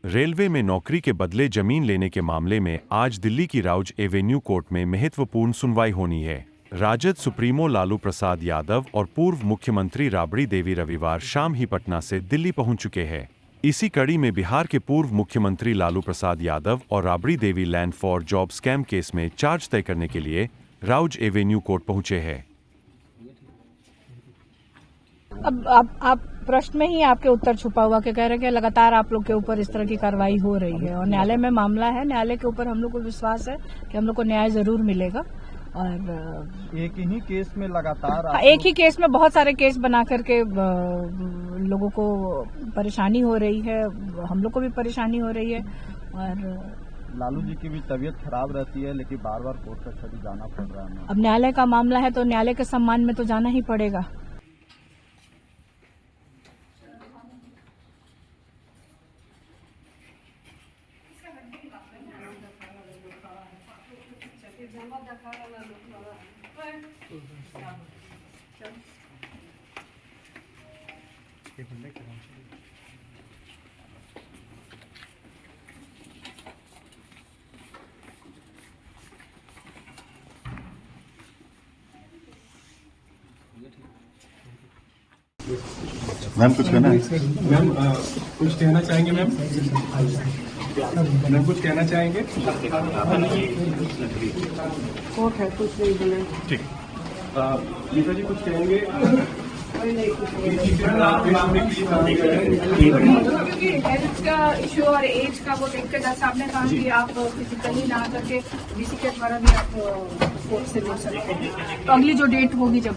Railway में नौकरी के बदले जमीन लेने के मामले में आज दिल्ली की राउज एवेन्यू कोर्ट में महत्वपूर्ण सुनवाई होनी है। राजद सुप्रीमो लालू प्रसाद यादव और पूर्व मुख्यमंत्री राबड़ी देवी रविवार शाम ही पटना से दिल्ली पहुंच चुके हैं। इसी कड़ी में बिहार के पूर्व मुख्यमंत्री लालू प्रसाद यादव और Rabri Devi land for job scam case में चार्ज तय करने के लिए राउज एवेन्यू कोर्ट पहुंचे हैं। अब आप प्रश्न में ही आपके उत्तर छुपा हुआ कि कह रहे हैं कि लगातार आप लोग के ऊपर इस तरह की कार्रवाई हो रही है और न्यायालय में मामला है। न्यायालय के ऊपर हम लोग को विश्वास है कि हम लोग को न्याय जरूर मिलेगा। और एक ही केस में लगातार एक ही केस में बहुत सारे केस बना करके लोगों को परेशानी हो रही है, हम लोग को भी परेशानी हो रही है। और लालू जी की भी तबीयत खराब रहती है, लेकिन बार बार कोर्ट कचहरी जाना पड़ रहा है। अब न्यायालय का मामला है तो न्यायालय के सम्मान में तो जाना ही पड़ेगा। मैम कुछ कहना है? मैम कुछ कहना चाहेंगे? मैम कुछ कहना चाहेंगे? कोर्ट है, कुछ नहीं बोले। ठीक। गीता जी कुछ कहेंगे? क्योंकि हेल्थ का इश्यू और एज का वो देखते जैसे आपने कहा कि आप फिजिकली ना करके बीसी के द्वारा भी आप कोर्ट से ले सकते हैं, तो अगली जो डेट होगी जब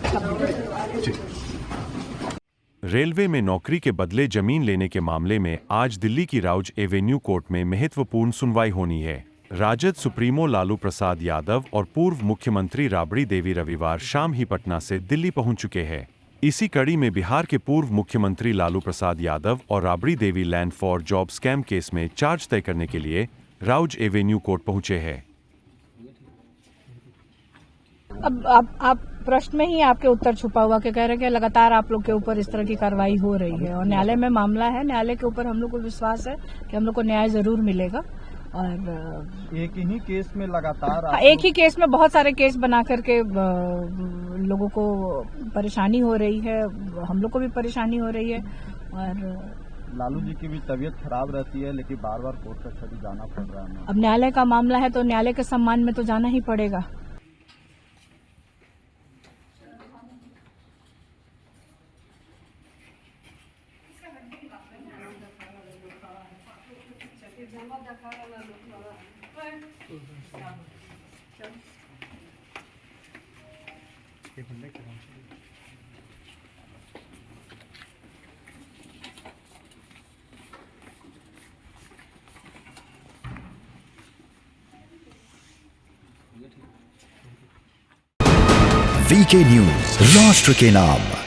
रेलवे में नौकरी के बदले जमीन लेने के मामले में आज दिल्ली की राउज एवेन्यू कोर्ट में महत्वपूर्ण सुनवाई होनी है। राजद सुप्रीमो लालू प्रसाद यादव और पूर्व मुख्यमंत्री राबड़ी देवी रविवार शाम ही पटना से दिल्ली पहुंच चुके हैं। इसी कड़ी में बिहार के पूर्व मुख्यमंत्री लालू प्रसाद यादव और Rabri Devi land for job scam case में चार्ज तय करने के लिए राउज एवेन्यू कोर्ट पहुंचे हैं। अब आप प्रश्न में ही आपके उत्तर छुपा हुआ कि कह रहे हैं कि लगातार आप लोग के ऊपर इस तरह की कार्रवाई हो रही है और न्यायालय में मामला है। न्यायालय के ऊपर हम लोग को विश्वास है कि हम लोग को न्याय जरूर मिलेगा। और एक ही केस में लगातार एक ही केस में बहुत सारे केस बना करके लोगों को परेशानी हो रही है, हम लोग को भी परेशानी हो रही है। और लालू जी की भी तबीयत खराब रहती है, लेकिन बार बार कोर्ट कचहरी जाना पड़ रहा है। अब न्यायालय का मामला है तो न्यायालय के सम्मान में तो जाना ही पड़ेगा। वीके न्यूज, राष्ट्र के नाम।